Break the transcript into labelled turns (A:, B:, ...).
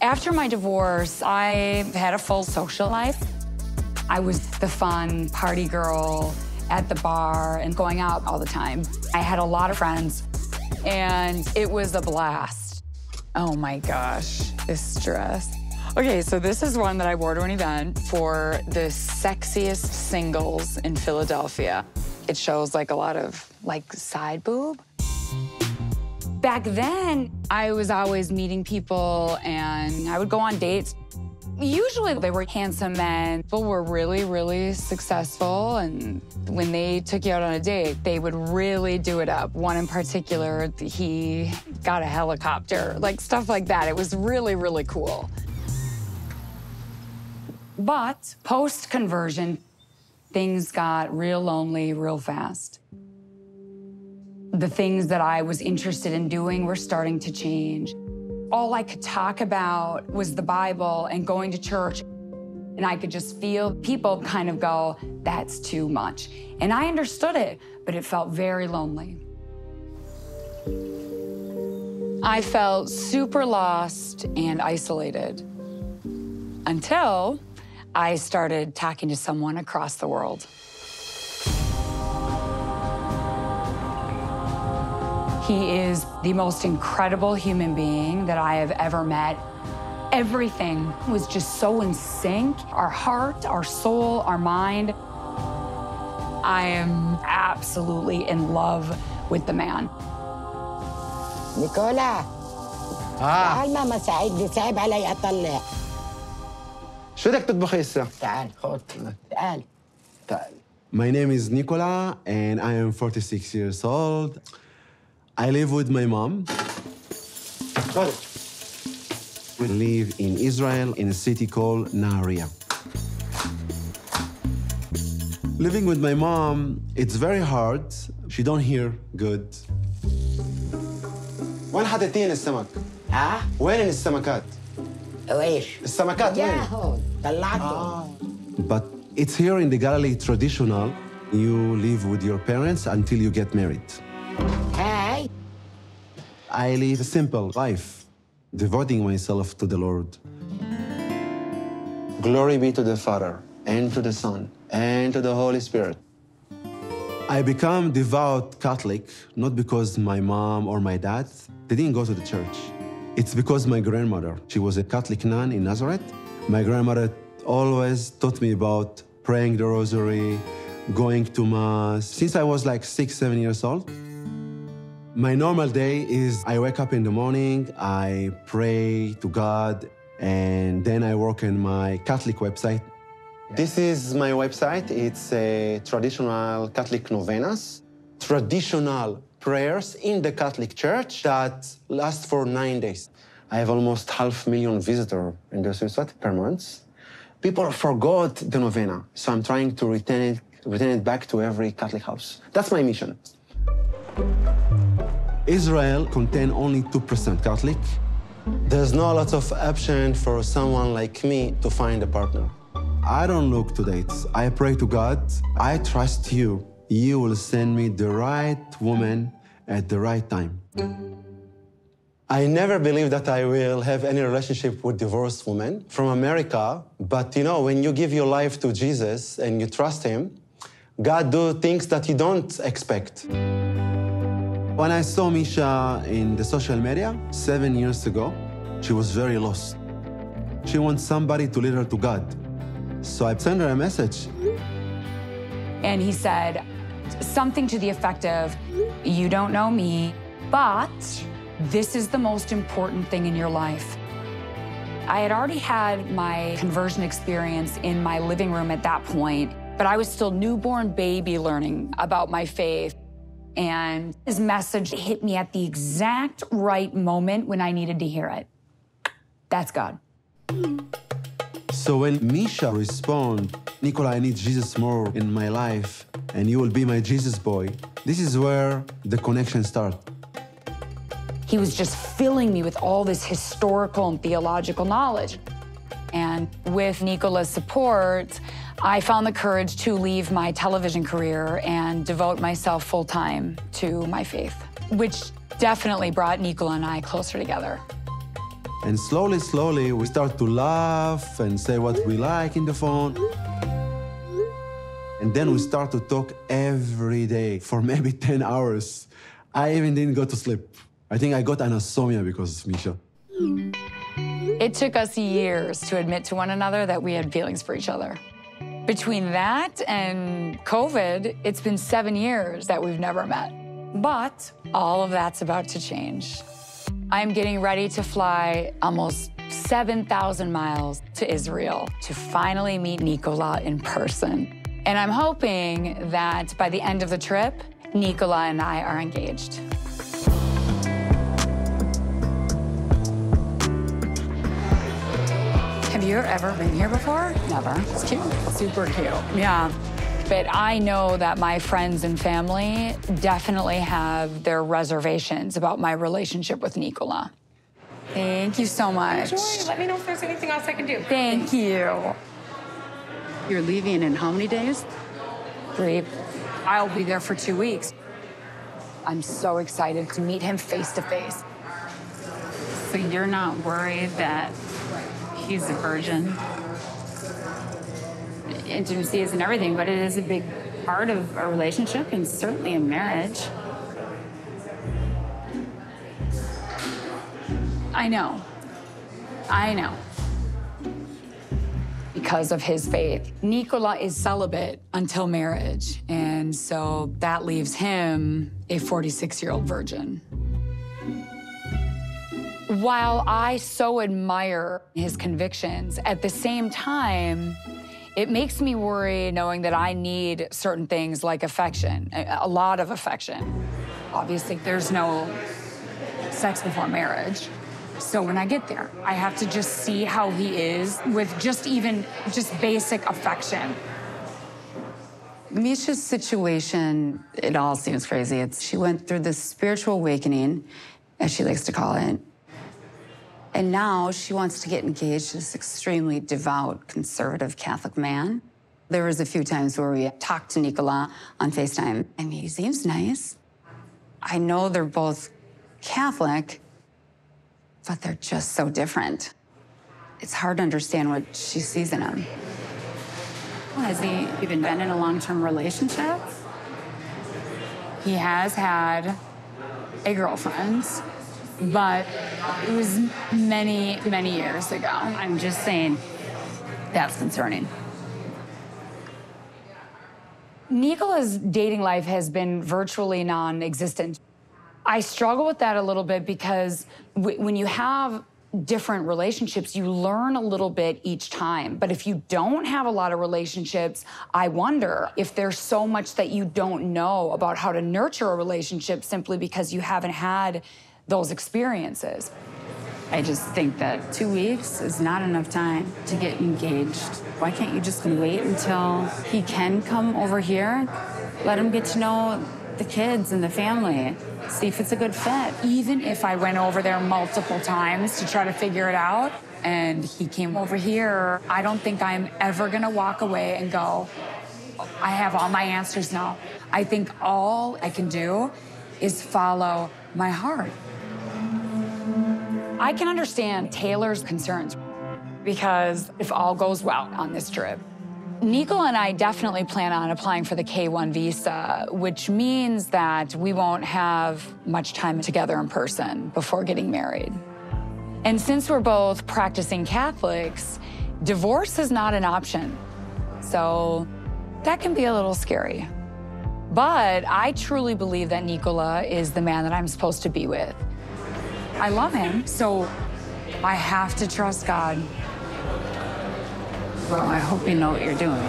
A: After my divorce, I had a full social life. I was the fun party girl at the bar and going out all the time. I had a lot of friends, and it was a blast. Oh my gosh, this dress. Okay, so this is one that I wore to an event for the sexiest singles in Philadelphia. It shows like a lot of like side boob. Back then, I was always meeting people and I would go on dates. Usually they were handsome men. People were really, really successful, and when they took you out on a date, they would really do it up. One in particular, he got a helicopter, like stuff like that. It was really, really cool. But post-conversion, things got real lonely real fast. The things that I was interested in doing were starting to change. All I could talk about was the Bible and going to church. And I could just feel people kind of go, that's too much. And I understood it, but it felt very lonely. I felt super lost and isolated until I started talking to someone across the world. He is the most incredible human being that I have ever met. Everything was just so in sync. Our heart, our soul, our mind. I am absolutely in love with the man.
B: Nicola. تعال ماما ساعدني صعب علي أطلع.
C: شو بدك تطبخي هسه؟
B: تعال خذ تعال.
C: تعال. My name is Nicola and I am 46 years old. I live with my mom. We live in Israel in a city called Nahariya. Living with my mom, it's very hard. She don't hear good. وين حاطين السمك؟
B: ها؟
C: وين السمكات؟
B: وإيش؟
C: السمكات وين؟
B: يا هون طلعتهم.
C: But it's here in the Galilee traditional. You live with your parents until you get married.
B: هاي.
C: I live a simple life, devoting myself to the Lord. Glory be to the Father, and to the Son, and to the Holy Spirit. I become devout Catholic, not because my mom or my dad, they didn't go to the church. It's because my grandmother, she was a Catholic nun in Nazareth. My grandmother always taught me about praying the rosary, going to Mass, since I was like 6, 7 years old. My normal day is I wake up in the morning, I pray to God, and then I work on my Catholic website. This is my website. It's a traditional Catholic novenas, traditional prayers in the Catholic Church that last for 9 days. I have almost 500,000 visitors in this website per month. People forgot the novena, so I'm trying to return it back to every Catholic house. That's my mission. Israel contains only 2% Catholic. There's not a lot of option for someone like me to find a partner. I don't look to dates. I pray to God. I trust you. You will send me the right woman at the right time. I never believed that I will have any relationship with divorced women from America. But you know, when you give your life to Jesus and you trust him, God do things that you don't expect. When I saw Meisha in the social media 7 years ago, she was very lost. She wants somebody to lead her to God. So I sent her a message.
A: And he said something to the effect of, you don't know me, but this is the most important thing in your life. I had already had my conversion experience in my living room at that point, but I was still newborn baby learning about my faith. And his message hit me at the exact right moment when I needed to hear it. That's God.
C: So when Meisha responded, Nicola, I need Jesus more in my life, and you will be my Jesus boy, this is where the connection started.
A: He was just filling me with all this historical and theological knowledge. And with Nicola's support, I found the courage to leave my television career and devote myself full-time to my faith, which definitely brought Nicola and I closer together.
C: And slowly, we start to laugh and say what we like in the phone. And then we start to talk every day for maybe 10 hours. I even didn't go to sleep. I think I got anosmia because of Meisha.
A: It took us years to admit to one another that we had feelings for each other. Between that and COVID, it's been 7 years that we've never met. But all of that's about to change. I'm getting ready to fly almost 7,000 miles to Israel to finally meet Nicola in person. And I'm hoping that by the end of the trip, Nicola and I are engaged. Have you ever been here before? Never. It's cute. Super cute. Yeah. But I know that my friends and family definitely have their reservations about my relationship with Nicola. Thank you so much.
D: Enjoy. Let me know if there's anything else I can do.
A: Thank you.
E: You're leaving in how many days?
A: 3. I'll be there for 2 weeks. I'm so excited to meet him face to face.
E: So you're not worried that he's a virgin? Intimacy isn't everything, but it is a big part of a relationship and certainly a marriage.
A: I know. Because of his faith, Nicola is celibate until marriage, and so that leaves him a 46-year-old virgin. While I so admire his convictions, at the same time, it makes me worry knowing that I need certain things like affection, a lot of affection. Obviously, there's no sex before marriage. So when I get there, I have to just see how he is with just basic affection.
E: Meisha's situation, it all seems crazy. She went through this spiritual awakening, as she likes to call it. And now she wants to get engaged to this extremely devout, conservative Catholic man. There was a few times where we talked to Nicola on FaceTime. I mean, he seems nice. I know they're both Catholic, but they're just so different. It's hard to understand what she sees in him.
A: Has he even been in a long-term relationship? He has had a girlfriend, but it was many, many years ago.
E: I'm just saying, that's concerning.
A: Nicola's dating life has been virtually non-existent. I struggle with that a little bit because when you have different relationships, you learn a little bit each time. But if you don't have a lot of relationships, I wonder if there's so much that you don't know about how to nurture a relationship simply because you haven't had those experiences.
E: I just think that 2 weeks is not enough time to get engaged. Why can't you just wait until he can come over here? Let him get to know the kids and the family. See if it's a good fit.
A: Even if I went over there multiple times to try to figure it out, and he came over here, I don't think I'm ever gonna walk away and go, I have all my answers now. I think all I can do is follow my heart. I can understand Taylor's concerns because if all goes well on this trip, Nicola and I definitely plan on applying for the K-1 visa, which means that we won't have much time together in person before getting married. And since we're both practicing Catholics, divorce is not an option. So that can be a little scary. But I truly believe that Nicola is the man that I'm supposed to be with. I love him, so I have to trust God.
E: Well, I hope you know what you're doing.